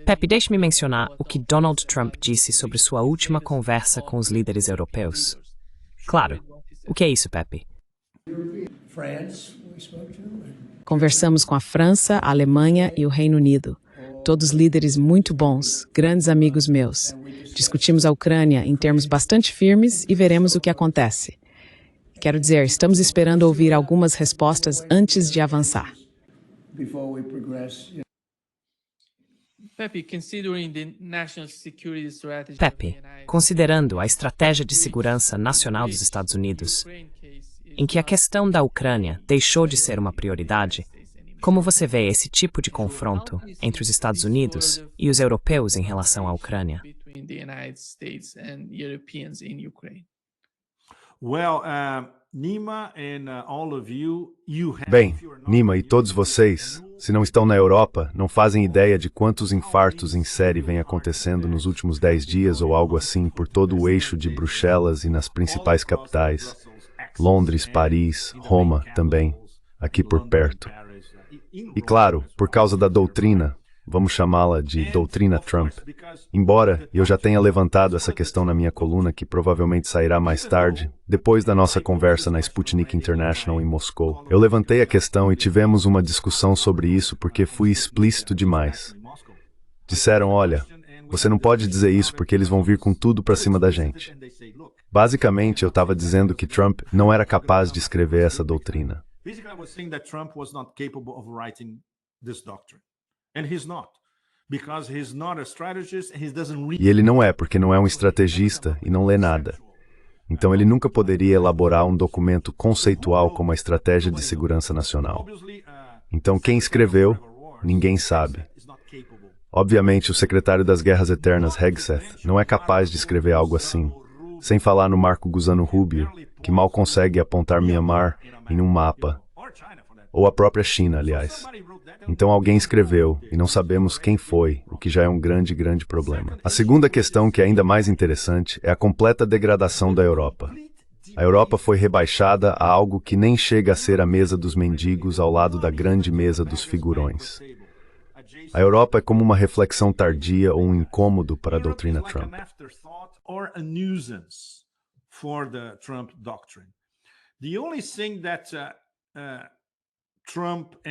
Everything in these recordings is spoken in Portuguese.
Pepe, deixe-me mencionar o que Donald Trump disse sobre sua última conversa com os líderes europeus. Claro. O que é isso, Pepe? Conversamos com a França, a Alemanha e o Reino Unido. Todos líderes muito bons, grandes amigos meus. Discutimos a Ucrânia em termos bastante firmes e veremos o que acontece. Quero dizer, estamos esperando ouvir algumas respostas antes de avançar. Pepe, considerando a estratégia de segurança nacional dos Estados Unidos, em que a questão da Ucrânia deixou de ser uma prioridade, como você vê esse tipo de confronto entre os Estados Unidos e os europeus em relação à Ucrânia? Bem, Nima e todos vocês, se não estão na Europa, não fazem ideia de quantos infartos em série vêm acontecendo nos últimos 10 dias ou algo assim por todo o eixo de Bruxelas e nas principais capitais. Londres, Paris, Roma também, aqui por perto. E claro, por causa da doutrina, vamos chamá-la de doutrina Trump. Embora eu já tenha levantado essa questão na minha coluna, que provavelmente sairá mais tarde, depois da nossa conversa na Sputnik International em Moscou. Eu levantei a questão e tivemos uma discussão sobre isso porque fui explícito demais. Disseram, olha, você não pode dizer isso porque eles vão vir com tudo para cima da gente. Basicamente, eu estava dizendo que Trump não era capaz de escrever essa doutrina. E ele não é, porque não é um estrategista e não lê nada. Então ele nunca poderia elaborar um documento conceitual como a Estratégia de Segurança Nacional. Então quem escreveu, ninguém sabe. Obviamente, o secretário das Guerras Eternas, Hegseth, não é capaz de escrever algo assim. Sem falar no Marco Gusano Rubio, que mal consegue apontar Myanmar em um mapa. Ou a própria China, aliás. Então alguém escreveu, e não sabemos quem foi, o que já é um grande, grande problema. A segunda questão, que é ainda mais interessante, é a completa degradação da Europa. A Europa foi rebaixada a algo que nem chega a ser a mesa dos mendigos ao lado da grande mesa dos figurões. A Europa é como uma reflexão tardia ou um incômodo para a doutrina Trump.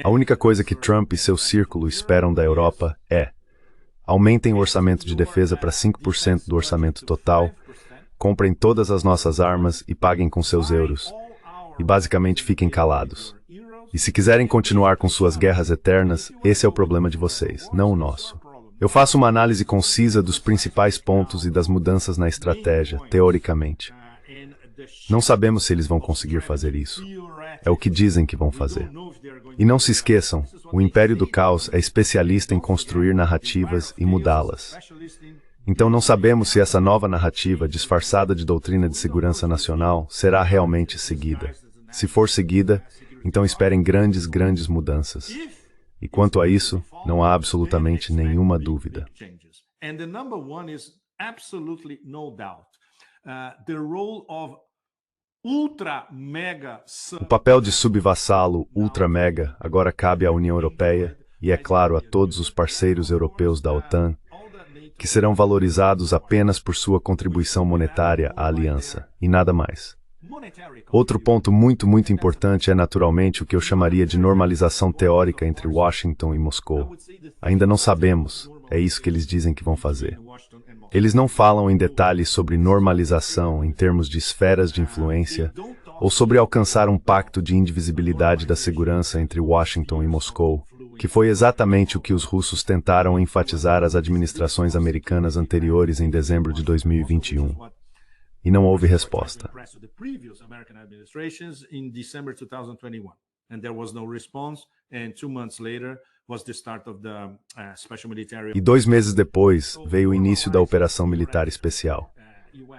A única coisa que Trump e seu círculo esperam da Europa é: aumentem o orçamento de defesa para 5% do orçamento total, comprem todas as nossas armas e paguem com seus euros, e basicamente fiquem calados. E se quiserem continuar com suas guerras eternas, esse é o problema de vocês, não o nosso. Eu faço uma análise concisa dos principais pontos e das mudanças na estratégia, teoricamente. Não sabemos se eles vão conseguir fazer isso. É o que dizem que vão fazer. E não se esqueçam, o Império do Caos é especialista em construir narrativas e mudá-las. Então não sabemos se essa nova narrativa, disfarçada de doutrina de segurança nacional, será realmente seguida. Se for seguida, então esperem grandes, grandes mudanças. E quanto a isso, não há absolutamente nenhuma dúvida. O papel de subvassalo ultra-mega agora cabe à União Europeia e, é claro, a todos os parceiros europeus da OTAN, que serão valorizados apenas por sua contribuição monetária à aliança, e nada mais. Outro ponto muito, muito importante é naturalmente o que eu chamaria de normalização teórica entre Washington e Moscou. Ainda não sabemos, é isso que eles dizem que vão fazer. Eles não falam em detalhes sobre normalização em termos de esferas de influência ou sobre alcançar um pacto de indivisibilidade da segurança entre Washington e Moscou, que foi exatamente o que os russos tentaram enfatizar às administrações americanas anteriores em dezembro de 2021. E não houve resposta. E 2 meses depois, veio o início da Operação Militar Especial.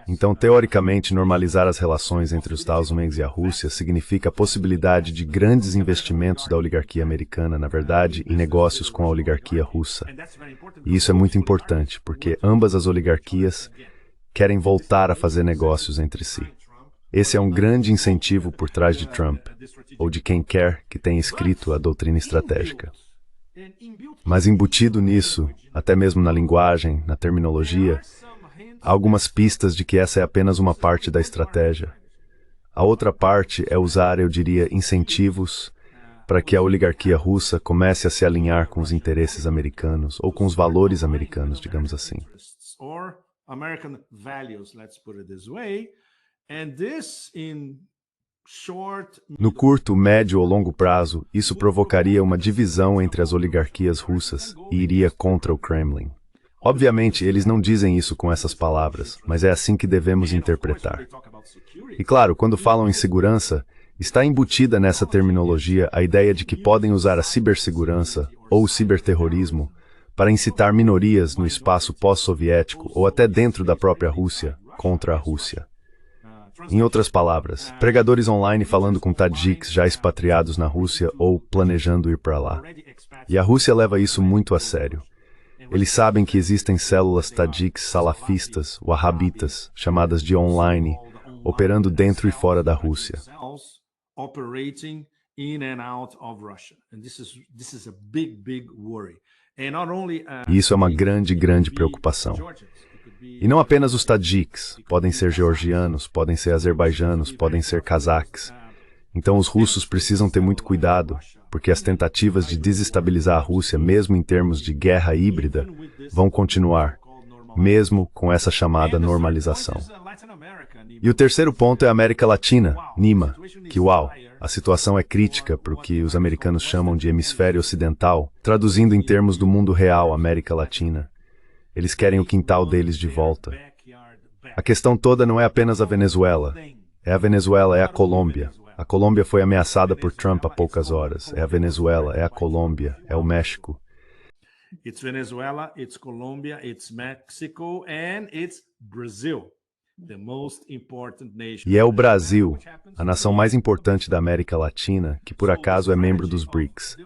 Então, teoricamente, normalizar as relações entre os Estados Unidos e a Rússia significa a possibilidade de grandes investimentos da oligarquia americana, na verdade, em negócios com a oligarquia russa. E isso é muito importante, porque ambas as oligarquias querem voltar a fazer negócios entre si. Esse é um grande incentivo por trás de Trump, ou de quem quer que tenha escrito a doutrina estratégica. Mas embutido nisso, até mesmo na linguagem, na terminologia, há algumas pistas de que essa é apenas uma parte da estratégia. A outra parte é usar, eu diria, incentivos para que a oligarquia russa comece a se alinhar com os interesses americanos, ou com os valores americanos, digamos assim. No curto, médio ou longo prazo, isso provocaria uma divisão entre as oligarquias russas e iria contra o Kremlin. Obviamente, eles não dizem isso com essas palavras, mas é assim que devemos interpretar. E claro, quando falam em segurança, está embutida nessa terminologia a ideia de que podem usar a cibersegurança ou o ciberterrorismo para incitar minorias no espaço pós-soviético ou até dentro da própria Rússia contra a Rússia. Em outras palavras, pregadores online falando com tajiks já expatriados na Rússia ou planejando ir para lá. E a Rússia leva isso muito a sério. Eles sabem que existem células tajiks salafistas, wahhabitas, chamadas de online, operando dentro e fora da Rússia. E isso é uma grande, grande preocupação. E não apenas os tajiks, podem ser georgianos, podem ser azerbaijanos, podem ser cazaques. Então os russos precisam ter muito cuidado, porque as tentativas de desestabilizar a Rússia, mesmo em termos de guerra híbrida, vão continuar, mesmo com essa chamada normalização. E o terceiro ponto é a América Latina, Nima, que uau, a situação é crítica para o que os americanos chamam de hemisfério ocidental, traduzindo em termos do mundo real, América Latina. Eles querem o quintal deles de volta. A questão toda não é apenas a Venezuela. É a Venezuela, é a Colômbia. A Colômbia foi ameaçada por Trump há poucas horas. É a Venezuela, é a Colômbia, é o México. It's Venezuela, it's Colombia, it's Mexico and it's Brazil. E é o Brasil, a nação mais importante da América Latina, que por acaso é membro dos BRICS.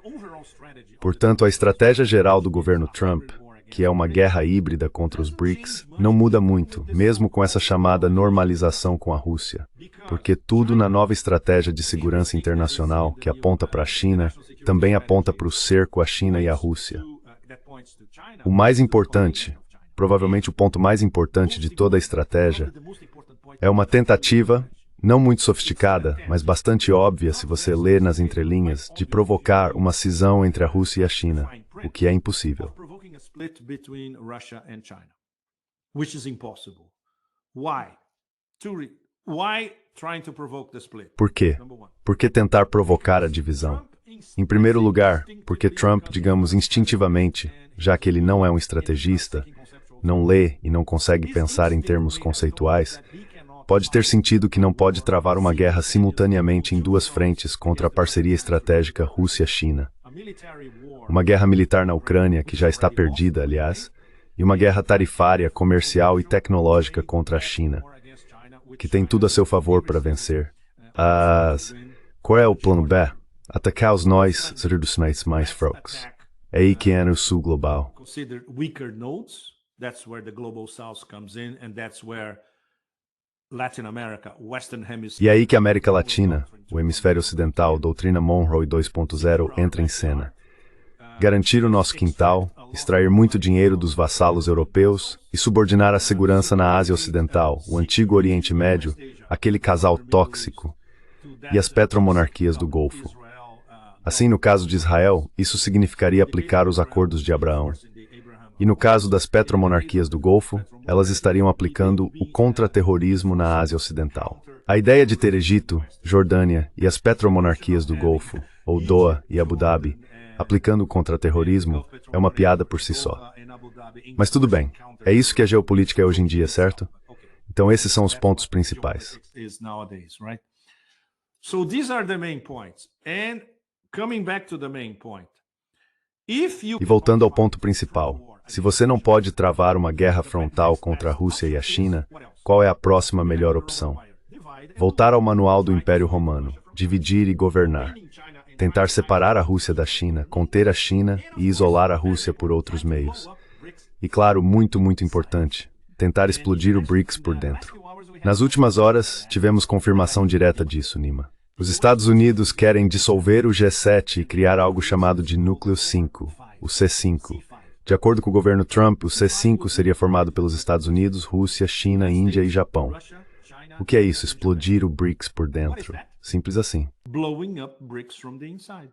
Portanto, a estratégia geral do governo Trump, que é uma guerra híbrida contra os BRICS, não muda muito, mesmo com essa chamada normalização com a Rússia. Porque tudo na nova estratégia de segurança internacional, que aponta para a China, também aponta para o cerco à China e à Rússia. O mais importante, provavelmente o ponto mais importante de toda a estratégia, é uma tentativa, não muito sofisticada, mas bastante óbvia se você ler nas entrelinhas, de provocar uma cisão entre a Rússia e a China, o que é impossível. Por quê? Por que tentar provocar a divisão? Em primeiro lugar, porque Trump, digamos instintivamente, já que ele não é um estrategista, não lê e não consegue pensar em termos conceituais, pode ter sentido que não pode travar uma guerra simultaneamente em duas frentes contra a parceria estratégica Rússia-China. Uma guerra militar na Ucrânia, que já está perdida, aliás, e uma guerra tarifária, comercial e tecnológica contra a China, que tem tudo a seu favor para vencer. Qual é o plano B? Atacar os nós, reduções mais fracos. É aí que entra o Sul global. That's where the global south comes in, and that's where Latin America, Western Hemisphere. E é aí que a América Latina, o hemisfério ocidental, doutrina Monroe 2.0 entra em cena. Garantir o nosso quintal, extrair muito dinheiro dos vassalos europeus e subordinar a segurança na Ásia Ocidental, o antigo Oriente Médio, aquele casal tóxico, e as petromonarquias do Golfo. Assim, no caso de Israel, isso significaria aplicar os acordos de Abraão. E no caso das petromonarquias do Golfo, elas estariam aplicando o contra-terrorismo na Ásia Ocidental. A ideia de ter Egito, Jordânia e as petromonarquias do Golfo, ou Doha e Abu Dhabi, aplicando o contra-terrorismo, é uma piada por si só. Mas tudo bem, é isso que a geopolítica é hoje em dia, certo? Então esses são os pontos principais. So these are the main points. And coming back to the main point. E voltando ao ponto principal, se você não pode travar uma guerra frontal contra a Rússia e a China, qual é a próxima melhor opção? Voltar ao manual do Império Romano, dividir e governar. Tentar separar a Rússia da China, conter a China e isolar a Rússia por outros meios. E claro, muito, muito importante, tentar explodir o BRICS por dentro. Nas últimas horas, tivemos confirmação direta disso, Nima. Os Estados Unidos querem dissolver o G7 e criar algo chamado de Núcleo 5, o C5. De acordo com o governo Trump, o C5 seria formado pelos Estados Unidos, Rússia, China, Índia e Japão. O que é isso? Explodir o BRICS por dentro. Simples assim. Blowing up BRICS from the inside.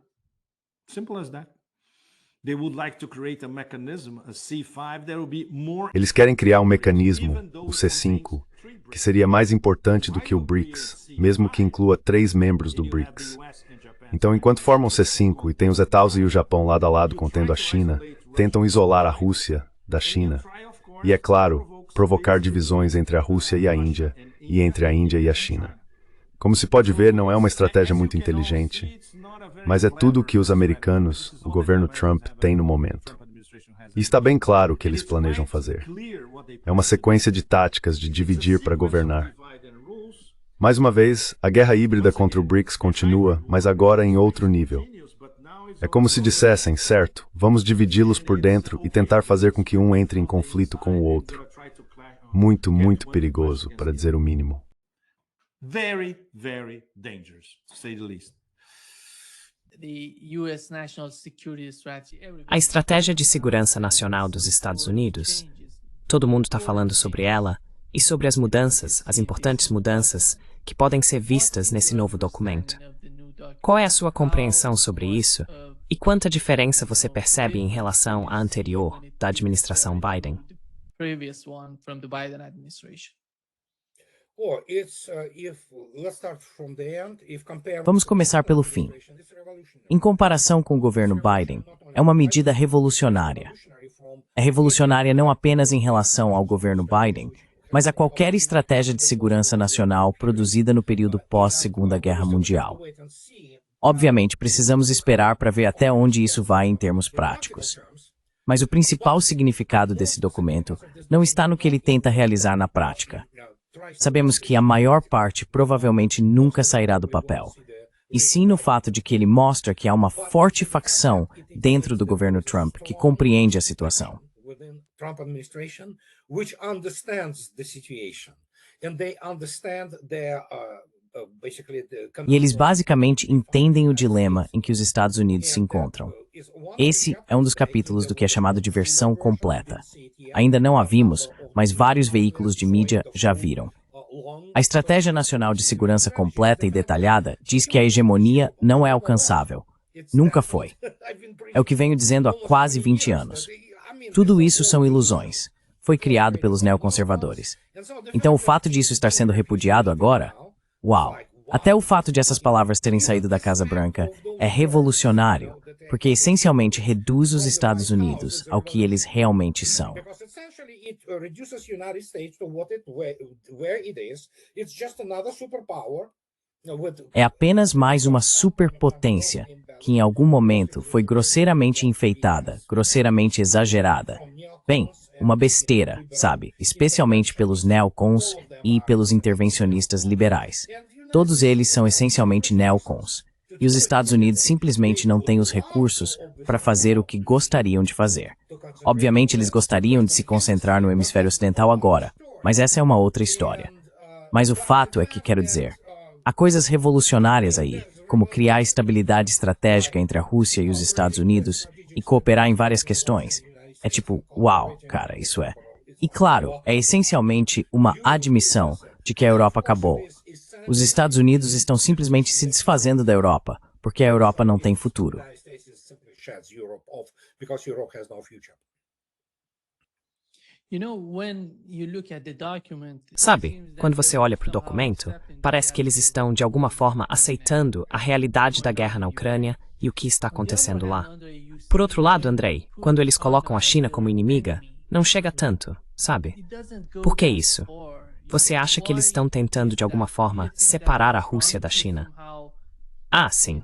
Simple as that. They would like to create a mechanism, a C5, that will be more... Eles querem criar um mecanismo, o C5, que seria mais importante do que o BRICS, mesmo que inclua 3 membros do BRICS. Então, enquanto formam o C5 e tem os Estados e o Japão lado a lado contendo a China, tentam isolar a Rússia da China. E, é claro, provocar divisões entre a Rússia e a Índia, e entre a Índia e a China. Como se pode ver, não é uma estratégia muito inteligente, mas é tudo o que os americanos, o governo Trump, tem no momento. E está bem claro o que eles planejam fazer. É uma sequência de táticas de dividir para governar. Mais uma vez, a guerra híbrida contra o BRICS continua, mas agora em outro nível. É como se dissessem, certo, vamos dividi-los por dentro e tentar fazer com que um entre em conflito com o outro. Muito, muito perigoso, para dizer o mínimo. Very, very dangerous, to say the least. A estratégia de segurança nacional dos Estados Unidos, todo mundo está falando sobre ela e sobre as mudanças, as importantes mudanças que podem ser vistas nesse novo documento. Qual é a sua compreensão sobre isso e quanta diferença você percebe em relação à anterior, da administração Biden? Vamos começar pelo fim. Em comparação com o governo Biden, é uma medida revolucionária. É revolucionária não apenas em relação ao governo Biden, mas a qualquer estratégia de segurança nacional produzida no período pós-Segunda Guerra Mundial. Obviamente, precisamos esperar para ver até onde isso vai em termos práticos. Mas o principal significado desse documento não está no que ele tenta realizar na prática. Sabemos que a maior parte provavelmente nunca sairá do papel, e sim no fato de que ele mostra que há uma forte facção dentro do governo Trump que compreende a situação. E eles basicamente entendem o dilema em que os Estados Unidos se encontram. Esse é um dos capítulos do que é chamado de versão completa. Ainda não a vimos, mas vários veículos de mídia já viram. A Estratégia Nacional de Segurança Completa e Detalhada diz que a hegemonia não é alcançável. Nunca foi. É o que venho dizendo há quase 20 anos. Tudo isso são ilusões. Foi criado pelos neoconservadores. Então o fato disso estar sendo repudiado agora? Uau! Até o fato de essas palavras terem saído da Casa Branca é revolucionário, porque essencialmente reduz os Estados Unidos ao que eles realmente são. É apenas mais uma superpotência que em algum momento foi grosseiramente enfeitada, grosseiramente exagerada. Bem, uma besteira, sabe? Especialmente pelos neocons e pelos intervencionistas liberais. Todos eles são essencialmente neocons. E os Estados Unidos simplesmente não têm os recursos para fazer o que gostariam de fazer. Obviamente, eles gostariam de se concentrar no hemisfério ocidental agora, mas essa é uma outra história. Mas o fato é que, quero dizer, há coisas revolucionárias aí, como criar estabilidade estratégica entre a Rússia e os Estados Unidos e cooperar em várias questões. É tipo, uau, cara, isso é. E claro, é essencialmente uma admissão de que a Europa acabou. Os Estados Unidos estão simplesmente se desfazendo da Europa, porque a Europa não tem futuro. Sabe, quando você olha para o documento, parece que eles estão, de alguma forma, aceitando a realidade da guerra na Ucrânia e o que está acontecendo lá. Por outro lado, Andrei, quando eles colocam a China como inimiga, não chega tanto, sabe? Por que isso? Você acha que eles estão tentando, de alguma forma, separar a Rússia da China? Ah, sim.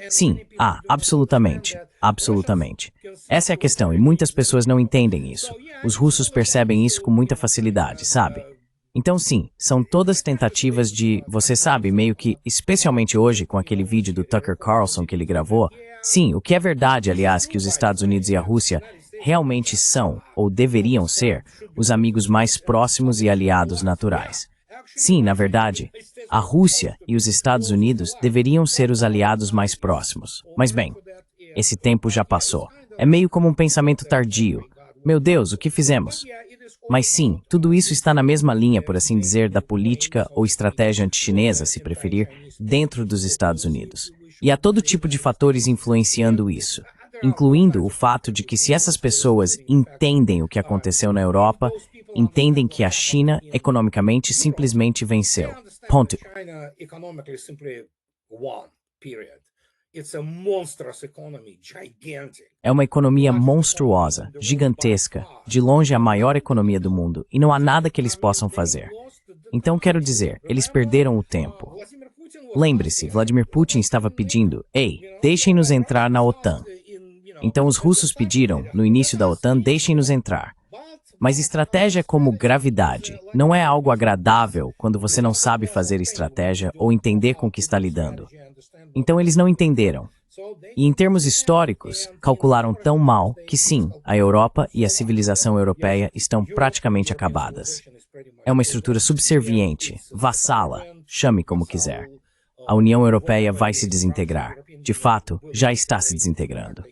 Sim, absolutamente. Absolutamente. Essa é a questão, e muitas pessoas não entendem isso. Os russos percebem isso com muita facilidade, sabe? Então sim, são todas tentativas de, você sabe, meio que, especialmente hoje com aquele vídeo do Tucker Carlson que ele gravou, sim, o que é verdade, aliás, que os Estados Unidos e a Rússia realmente são, ou deveriam ser, os amigos mais próximos e aliados naturais. Sim, na verdade, a Rússia e os Estados Unidos deveriam ser os aliados mais próximos. Mas bem, esse tempo já passou. É meio como um pensamento tardio. Meu Deus, o que fizemos? Mas sim, tudo isso está na mesma linha, por assim dizer, da política ou estratégia anti-chinesa, se preferir, dentro dos Estados Unidos. E há todo tipo de fatores influenciando isso, incluindo o fato de que se essas pessoas entendem o que aconteceu na Europa, entendem que a China, economicamente, simplesmente venceu. Ponto. É uma economia monstruosa, gigantesca, de longe a maior economia do mundo, e não há nada que eles possam fazer. Então, quero dizer, eles perderam o tempo. Lembre-se, Vladimir Putin estava pedindo, ei, deixem-nos entrar na OTAN. Então os russos pediram, no início da OTAN, deixem-nos entrar. Mas estratégia é como gravidade. Não é algo agradável quando você não sabe fazer estratégia ou entender com o que está lidando. Então eles não entenderam. E em termos históricos, calcularam tão mal que sim, a Europa e a civilização europeia estão praticamente acabadas. É uma estrutura subserviente, vassala, chame como quiser. A União Europeia vai se desintegrar. De fato, já está se desintegrando.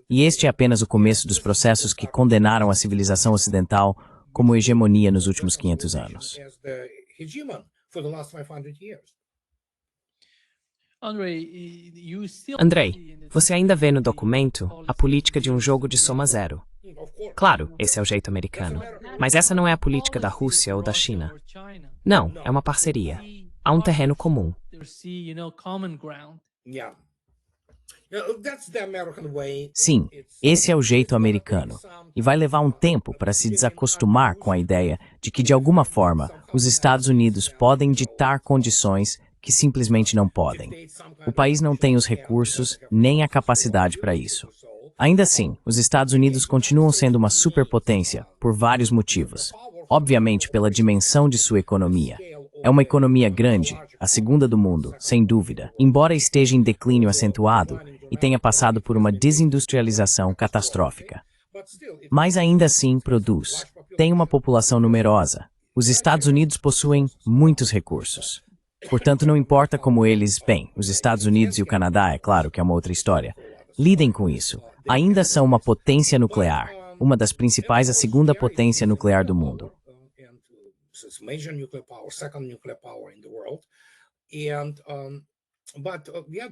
E este é apenas o começo dos processos que condenaram a civilização ocidental como hegemonia nos últimos 500 anos. Andrei, você ainda vê no documento a política de um jogo de soma zero. Claro, esse é o jeito americano. Mas essa não é a política da Rússia ou da China. Não, é uma parceria. Há um terreno comum. Sim, esse é o jeito americano. E vai levar um tempo para se desacostumar com a ideia de que, de alguma forma, os Estados Unidos podem ditar condições que simplesmente não podem. O país não tem os recursos nem a capacidade para isso. Ainda assim, os Estados Unidos continuam sendo uma superpotência por vários motivos. Obviamente, pela dimensão de sua economia. É uma economia grande, a segunda do mundo, sem dúvida, embora esteja em declínio acentuado e tenha passado por uma desindustrialização catastrófica. Mas ainda assim produz. Tem uma população numerosa. Os Estados Unidos possuem muitos recursos. Portanto, não importa como eles, bem, os Estados Unidos e o Canadá, é claro que é uma outra história, lidem com isso. Ainda são uma potência nuclear, uma das principais, a segunda potência nuclear do mundo. Major nuclear power, second nuclear power in the world,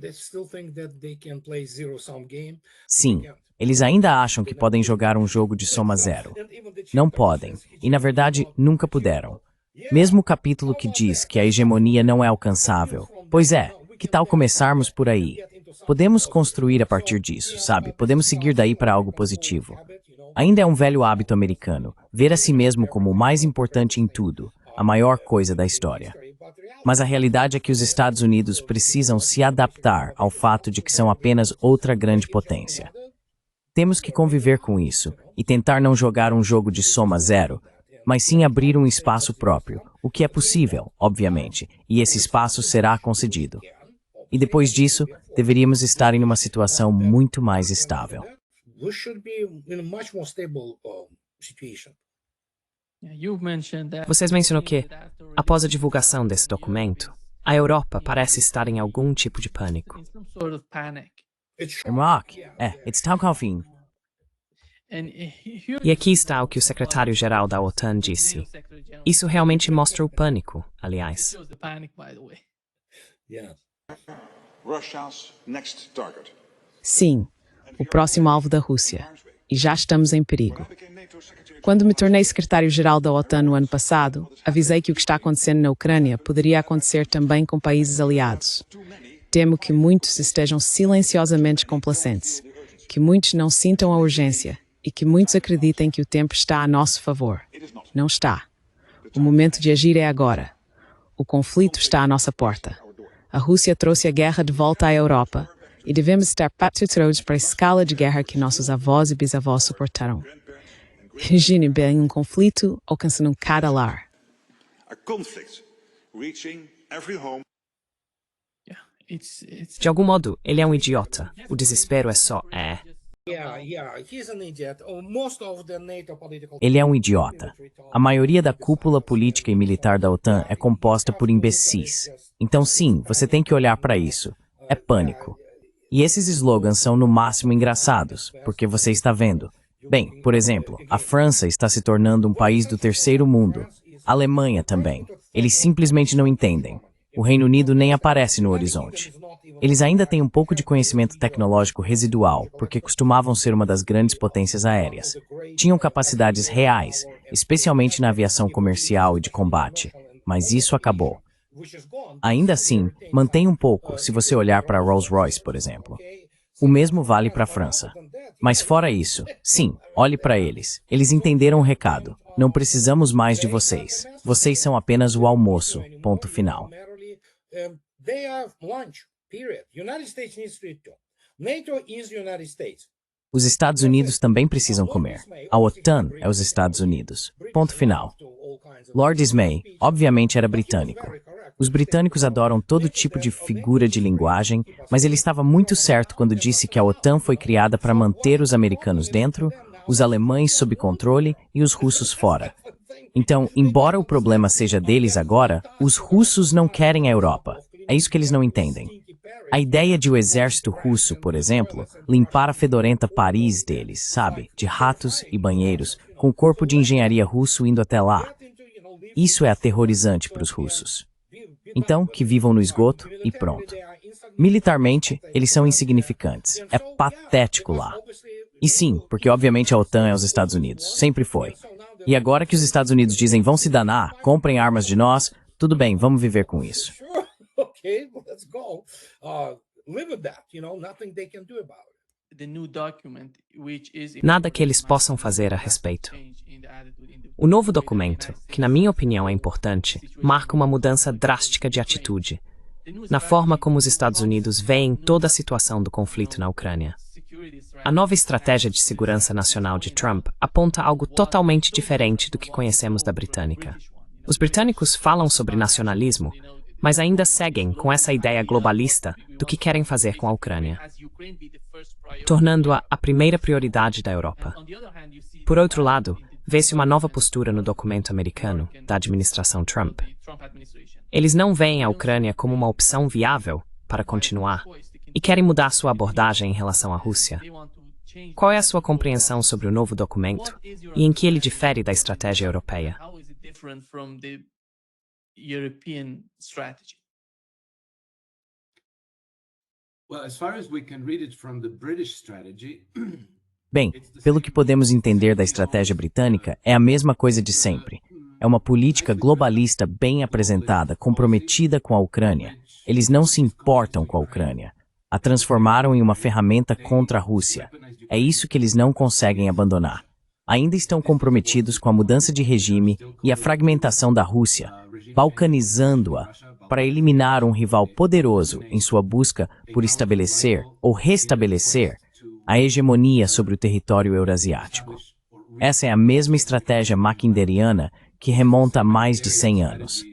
they still think that they can play zero-sum game. Sim, eles ainda acham que podem jogar um jogo de soma zero. Não podem, e na verdade nunca puderam. Mesmo o capítulo que diz que a hegemonia não é alcançável. Pois é, que tal começarmos por aí? Podemos construir a partir disso, sabe? Podemos seguir daí para algo positivo. Ainda é um velho hábito americano, ver a si mesmo como o mais importante em tudo, a maior coisa da história. Mas a realidade é que os Estados Unidos precisam se adaptar ao fato de que são apenas outra grande potência. Temos que conviver com isso e tentar não jogar um jogo de soma zero, mas sim abrir um espaço próprio, o que é possível, obviamente, e esse espaço será concedido. E depois disso, deveríamos estar em uma situação muito mais estável. Vocês mencionaram que, após a divulgação desse documento, a Europa parece estar em algum tipo de pânico. It's tão confim. E aqui está o que o secretário-geral da OTAN disse. Isso realmente mostra o pânico, aliás. Sim, o próximo alvo da Rússia. E já estamos em perigo. Quando me tornei secretário-geral da OTAN no ano passado, avisei que o que está acontecendo na Ucrânia poderia acontecer também com países aliados. Temo que muitos estejam silenciosamente complacentes, que muitos não sintam a urgência e que muitos acreditem que o tempo está a nosso favor. Não está. O momento de agir é agora. O conflito está à nossa porta. A Rússia trouxe a guerra de volta à Europa e devemos estar preparados para a escala de guerra que nossos avós e bisavós suportaram. Imagine bem um conflito alcançando cada lar. De algum modo, ele é um idiota. O desespero é só Ele é um idiota. A maioria da cúpula política e militar da OTAN é composta por imbecis. Então sim, você tem que olhar para isso. É pânico. E esses slogans são no máximo engraçados, porque você está vendo. Bem, por exemplo, a França está se tornando um país do terceiro mundo. A Alemanha também. Eles simplesmente não entendem. O Reino Unido nem aparece no horizonte. Eles ainda têm um pouco de conhecimento tecnológico residual, porque costumavam ser uma das grandes potências aéreas. Tinham capacidades reais, especialmente na aviação comercial e de combate. Mas isso acabou. Ainda assim, mantém um pouco se você olhar para a Rolls-Royce, por exemplo. O mesmo vale para a França. Mas fora isso, sim, olhe para eles. Eles entenderam o recado. Não precisamos mais de vocês. Vocês são apenas o almoço. Ponto final. Os Estados Unidos também precisam comer. A OTAN é os Estados Unidos. Ponto final. Lord Ismay, obviamente, era britânico. Os britânicos adoram todo tipo de figura de linguagem, mas ele estava muito certo quando disse que a OTAN foi criada para manter os americanos dentro, os alemães sob controle e os russos fora. Então, embora o problema seja deles agora, os russos não querem a Europa. É isso que eles não entendem. A ideia de o exército russo, por exemplo, limpar a fedorenta Paris deles, sabe? De ratos e banheiros, com o corpo de engenharia russo indo até lá. Isso é aterrorizante para os russos. Então, que vivam no esgoto e pronto. Militarmente, eles são insignificantes. É patético lá. E sim, porque obviamente a OTAN é os Estados Unidos. Sempre foi. E agora que os Estados Unidos dizem vão se danar, comprem armas de nós, tudo bem, vamos viver com isso. Nada que eles possam fazer a respeito. O novo documento, que na minha opinião é importante, marca uma mudança drástica de atitude, na forma como os Estados Unidos veem toda a situação do conflito na Ucrânia. A nova estratégia de segurança nacional de Trump aponta algo totalmente diferente do que conhecemos da britânica. Os britânicos falam sobre nacionalismo, mas ainda seguem com essa ideia globalista do que querem fazer com a Ucrânia, tornando-a a primeira prioridade da Europa. Por outro lado, vê-se uma nova postura no documento americano da administração Trump. Eles não veem a Ucrânia como uma opção viável para continuar e querem mudar sua abordagem em relação à Rússia. Qual é a sua compreensão sobre o novo documento e em que ele difere da estratégia europeia? Bem, pelo que podemos entender da estratégia britânica, é a mesma coisa de sempre. É uma política globalista bem apresentada, comprometida com a Ucrânia. Eles não se importam com a Ucrânia. A transformaram em uma ferramenta contra a Rússia. É isso que eles não conseguem abandonar. Ainda estão comprometidos com a mudança de regime e a fragmentação da Rússia, balcanizando-a para eliminar um rival poderoso em sua busca por estabelecer ou restabelecer a hegemonia sobre o território eurasiático. Essa é a mesma estratégia mackinderiana que remonta a mais de 100 anos.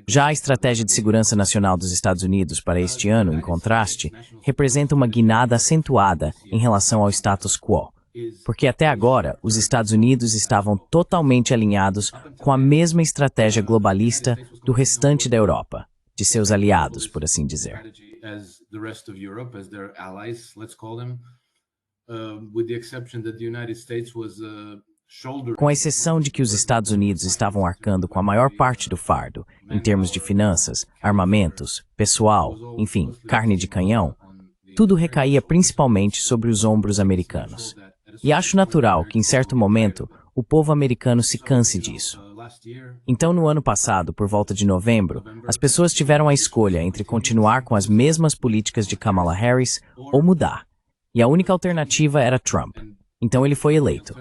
Já a estratégia de segurança nacional dos Estados Unidos para este ano, em contraste, representa uma guinada acentuada em relação ao status quo, porque até agora os Estados Unidos estavam totalmente alinhados com a mesma estratégia globalista do restante da Europa, de seus aliados, por assim dizer. Com a exceção de que os Estados Unidos estavam arcando com a maior parte do fardo, em termos de finanças, armamentos, pessoal, enfim, carne de canhão, tudo recaía principalmente sobre os ombros americanos. E acho natural que, em certo momento, o povo americano se canse disso. Então, no ano passado, por volta de novembro, as pessoas tiveram a escolha entre continuar com as mesmas políticas de Kamala Harris ou mudar. E a única alternativa era Trump. Então ele foi eleito.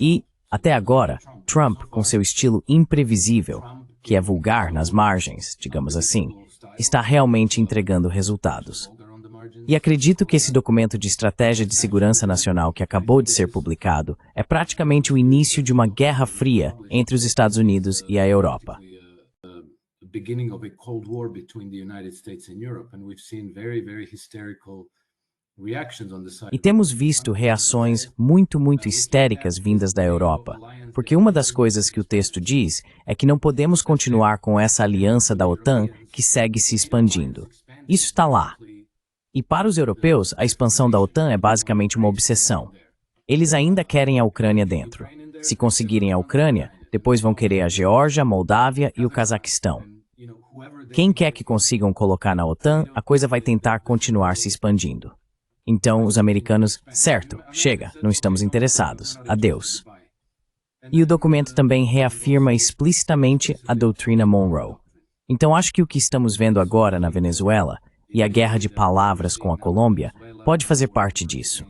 E, até agora, Trump, com seu estilo imprevisível, que é vulgar nas margens, digamos assim, está realmente entregando resultados. E acredito que esse documento de estratégia de segurança nacional que acabou de ser publicado é praticamente o início de uma guerra fria entre os Estados Unidos e a Europa. E temos visto reações muito histéricas vindas da Europa, porque uma das coisas que o texto diz é que não podemos continuar com essa aliança da OTAN que segue se expandindo. Isso está lá. E para os europeus, a expansão da OTAN é basicamente uma obsessão. Eles ainda querem a Ucrânia dentro. Se conseguirem a Ucrânia, depois vão querer a Geórgia, a Moldávia e o Cazaquistão. Quem quer que consigam colocar na OTAN, a coisa vai tentar continuar se expandindo. Então, os americanos, certo, chega, não estamos interessados, adeus. E o documento também reafirma explicitamente a doutrina Monroe. Então, acho que o que estamos vendo agora na Venezuela e a guerra de palavras com a Colômbia pode fazer parte disso.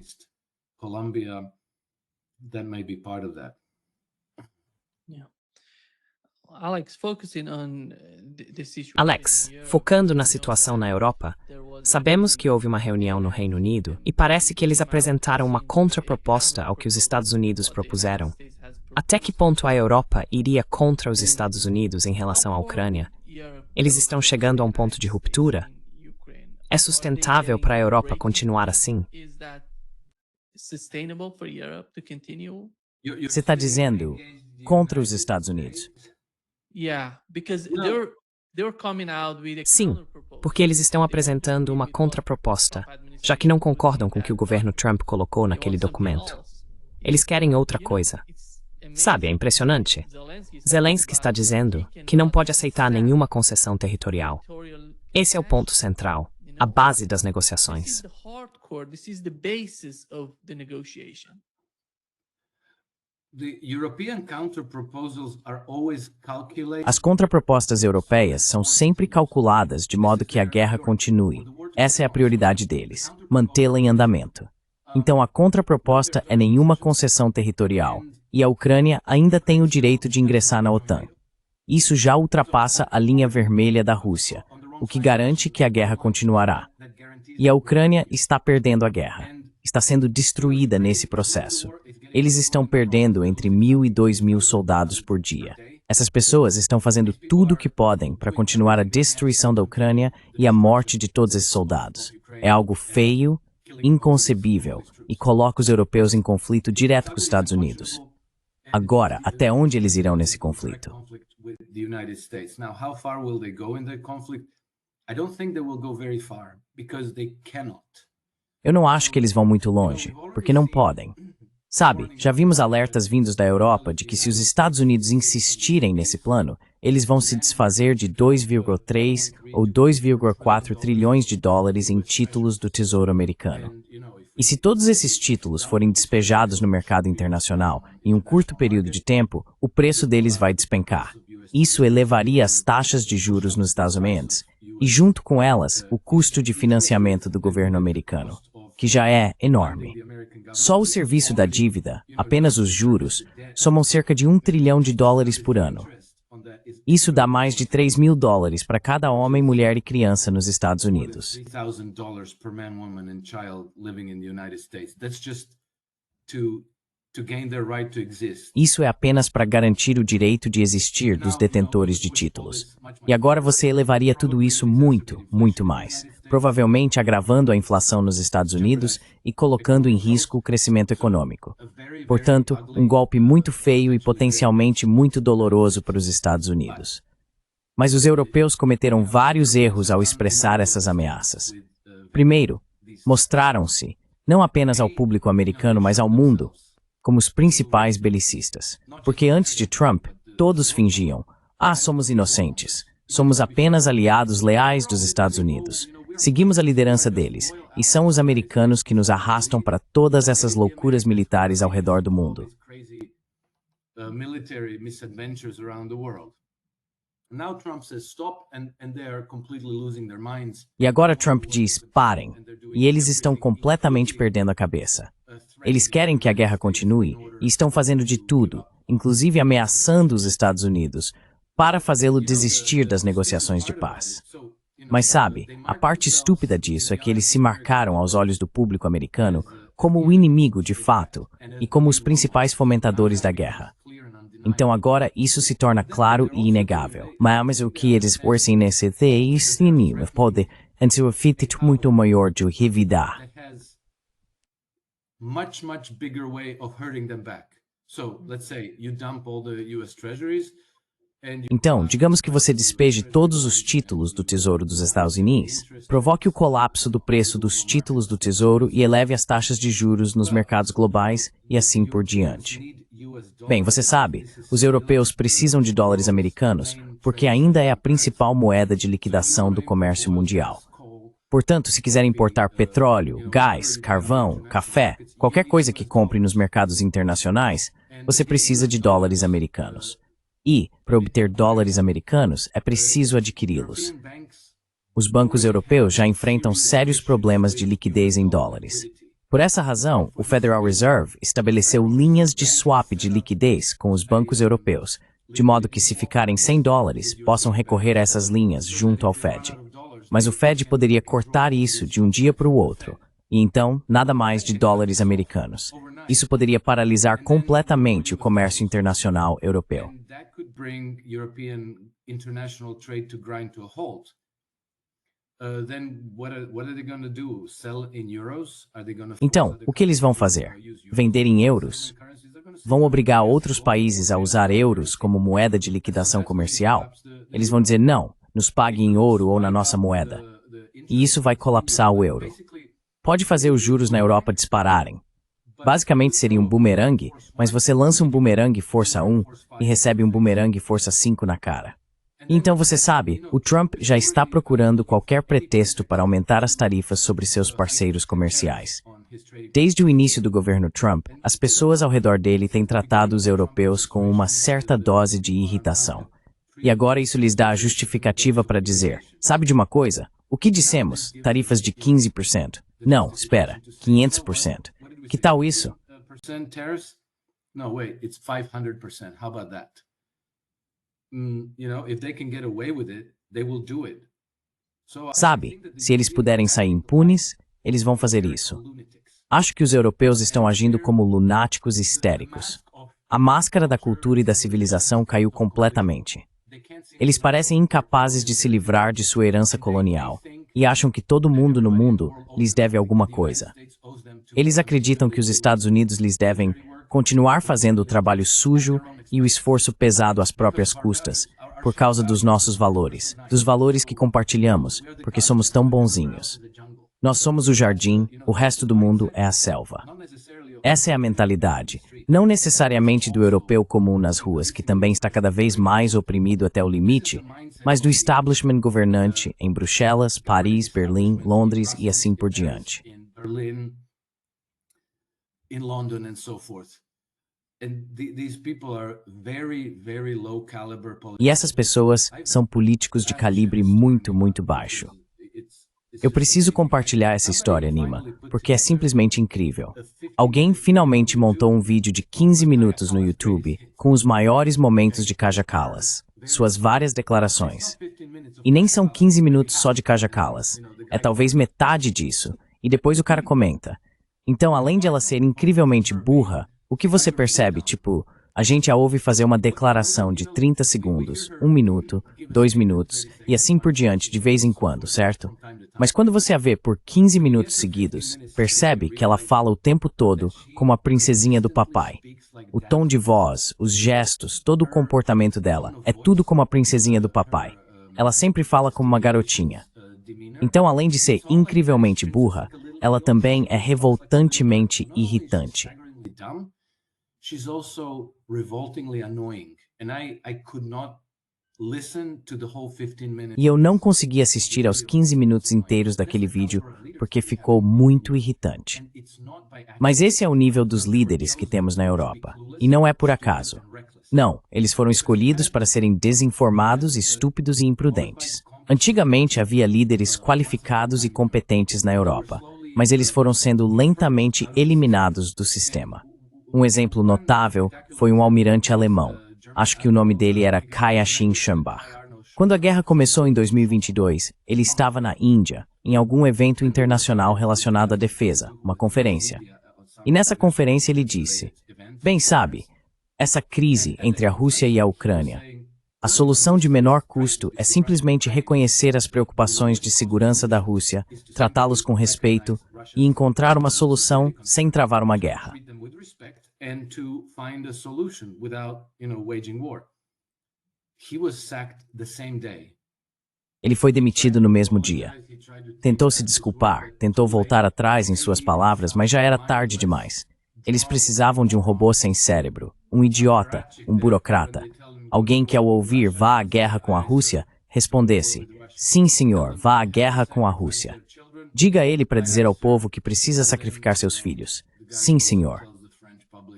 Alex, focando na situação na Europa, sabemos que houve uma reunião no Reino Unido e parece que eles apresentaram uma contraproposta ao que os Estados Unidos propuseram. Até que ponto a Europa iria contra os Estados Unidos em relação à Ucrânia? Eles estão chegando a um ponto de ruptura? É sustentável para a Europa continuar assim? Você está dizendo contra os Estados Unidos? Sim, porque eles estão apresentando uma contraproposta, já que não concordam com o que o governo Trump colocou naquele documento. Eles querem outra coisa. Sabe, é impressionante. Zelensky está dizendo que não pode aceitar nenhuma concessão territorial. Esse é o ponto central, a base das negociações. As contrapropostas europeias são sempre calculadas de modo que a guerra continue. Essa é a prioridade deles, mantê-la em andamento. Então a contraproposta é nenhuma concessão territorial, e a Ucrânia ainda tem o direito de ingressar na OTAN. Isso já ultrapassa a linha vermelha da Rússia, o que garante que a guerra continuará. E a Ucrânia está perdendo a guerra. Está sendo destruída nesse processo. Eles estão perdendo entre 1.000 e 2.000 soldados por dia. Essas pessoas estão fazendo tudo o que podem para continuar a destruição da Ucrânia e a morte de todos esses soldados. É algo feio, inconcebível, e coloca os europeus em conflito direto com os Estados Unidos. Agora, até onde eles irão nesse conflito? Eu não acho que eles vão muito longe, porque não podem. Sabe, já vimos alertas vindos da Europa de que se os Estados Unidos insistirem nesse plano, eles vão se desfazer de 2,3 ou 2,4 trilhões de dólares em títulos do Tesouro Americano. E se todos esses títulos forem despejados no mercado internacional em um curto período de tempo, o preço deles vai despencar. Isso elevaria as taxas de juros nos Estados Unidos e, junto com elas, o custo de financiamento do governo americano, que já é enorme. Só o serviço da dívida, apenas os juros, somam cerca de $1 trilhão por ano. Isso dá mais de $3.000 para cada homem, mulher e criança nos Estados Unidos. Isso é apenas para garantir o direito de existir dos detentores de títulos. E agora você elevaria tudo isso muito mais, provavelmente agravando a inflação nos Estados Unidos e colocando em risco o crescimento econômico. Portanto, um golpe muito feio e potencialmente muito doloroso para os Estados Unidos. Mas os europeus cometeram vários erros ao expressar essas ameaças. Primeiro, mostraram-se, não apenas ao público americano, mas ao mundo, como os principais belicistas. Porque antes de Trump, todos fingiam, somos inocentes, somos apenas aliados leais dos Estados Unidos. Seguimos a liderança deles, e são os americanos que nos arrastam para todas essas loucuras militares ao redor do mundo. E agora Trump diz, parem, e eles estão completamente perdendo a cabeça. Eles querem que a guerra continue e estão fazendo de tudo, inclusive ameaçando os Estados Unidos, para fazê-lo desistir das negociações de paz. Mas sabe, a parte estúpida disso é que eles se marcaram aos olhos do público americano como o inimigo de fato e como os principais fomentadores da guerra. Então agora isso se torna claro e inegável. Mas o que eles forcem nesse pode ter um efeito muito maior de revidar. much bigger way of hurting them back. So, let's say you dump all the US Treasuries. Então, digamos que você despeje todos os títulos do Tesouro dos Estados Unidos, provoque o colapso do preço dos títulos do Tesouro e eleve as taxas de juros nos mercados globais e assim por diante. Bem, você sabe, os europeus precisam de dólares americanos porque ainda é a principal moeda de liquidação do comércio mundial. Portanto, se quiser importar petróleo, gás, carvão, café, qualquer coisa que compre nos mercados internacionais, você precisa de dólares americanos. E, para obter dólares americanos, é preciso adquiri-los. Os bancos europeus já enfrentam sérios problemas de liquidez em dólares. Por essa razão, o Federal Reserve estabeleceu linhas de swap de liquidez com os bancos europeus, de modo que, se ficarem sem dólares, possam recorrer a essas linhas junto ao Fed. Mas o Fed poderia cortar isso de um dia para o outro, e então, nada mais de dólares americanos. Isso poderia paralisar completamente o comércio internacional europeu. Então, o que eles vão fazer? Vender em euros? Vão obrigar outros países a usar euros como moeda de liquidação comercial? Eles vão dizer não, nos pague em ouro ou na nossa moeda. E isso vai colapsar o euro. Pode fazer os juros na Europa dispararem. Basicamente seria um bumerangue, mas você lança um bumerangue força 1 e recebe um bumerangue força 5 na cara. Então você sabe, o Trump já está procurando qualquer pretexto para aumentar as tarifas sobre seus parceiros comerciais. Desde o início do governo Trump, as pessoas ao redor dele têm tratado os europeus com uma certa dose de irritação. E agora isso lhes dá a justificativa para dizer, sabe de uma coisa? O que dissemos? Tarifas de 15%. Não, espera, 500%. Que tal isso? No, wait, it's 500%. How about that? If they can get away with it, they will do it. Sabe, se eles puderem sair impunes, eles vão fazer isso. Acho que os europeus estão agindo como lunáticos histéricos. A máscara da cultura e da civilização caiu completamente. Eles parecem incapazes de se livrar de sua herança colonial e acham que todo mundo no mundo lhes deve alguma coisa. Eles acreditam que os Estados Unidos lhes devem continuar fazendo o trabalho sujo e o esforço pesado às próprias custas, por causa dos nossos valores, dos valores que compartilhamos, porque somos tão bonzinhos. Nós somos o jardim, o resto do mundo é a selva. Essa é a mentalidade, não necessariamente do europeu comum nas ruas, que também está cada vez mais oprimido até o limite, mas do establishment governante em Bruxelas, Paris, Berlim, Londres e assim por diante. In London and so forth. And these people are very low caliber politicians. E essas pessoas são políticos de calibre muito baixo. Eu preciso compartilhar essa história, Nima, porque é simplesmente incrível. Alguém finalmente montou um vídeo de 15 minutos no YouTube com os maiores momentos de Kaja Kallas, suas várias declarações. E nem são 15 minutos só de Kaja Kallas, é talvez metade disso, e depois o cara comenta. Então, além de ela ser incrivelmente burra, o que você percebe, tipo, a gente a ouve fazer uma declaração de 30 segundos, 1 minuto, 2 minutos, e assim por diante de vez em quando, certo? Mas quando você a vê por 15 minutos seguidos, percebe que ela fala o tempo todo como a princesinha do papai. O tom de voz, os gestos, todo o comportamento dela, é tudo como a princesinha do papai. Ela sempre fala como uma garotinha. Então, além de ser incrivelmente burra, ela também é revoltantemente irritante. She's also revoltingly annoying, and I could not listen to the whole 15 minutes. E eu não consegui assistir aos 15 minutos inteiros daquele vídeo porque ficou muito irritante. Mas esse é o nível dos líderes que temos na Europa, e não é por acaso. Não, eles foram escolhidos para serem desinformados, estúpidos e imprudentes. Antigamente havia líderes qualificados e competentes na Europa, mas eles foram sendo lentamente eliminados do sistema. Um exemplo notável foi um almirante alemão. Acho que o nome dele era Kayashin Schambach. Quando a guerra começou em 2022, ele estava na Índia, em algum evento internacional relacionado à defesa, uma conferência. E nessa conferência ele disse, bem sabe, essa crise entre a Rússia e a Ucrânia, A solução de menor custo é simplesmente reconhecer as preocupações de segurança da Rússia, tratá-los com respeito e encontrar uma solução sem travar uma guerra. Ele foi demitido no mesmo dia. Tentou se desculpar, tentou voltar atrás em suas palavras, mas já era tarde demais. Eles precisavam de um robô sem cérebro, um idiota, um burocrata. Alguém que, ao ouvir "vá à guerra com a Rússia", respondesse: "Sim, senhor, vá à guerra com a Rússia." Diga a ele para dizer ao povo que precisa sacrificar seus filhos. Sim, senhor.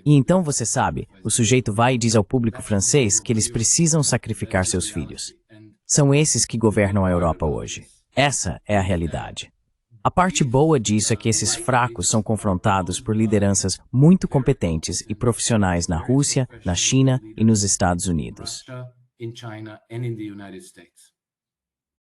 E então, você sabe, o sujeito vai e diz ao público francês que eles precisam sacrificar seus filhos. São esses que governam a Europa hoje. Essa é a realidade. A parte boa disso é que esses fracos são confrontados por lideranças muito competentes e profissionais na Rússia, na China e nos Estados Unidos.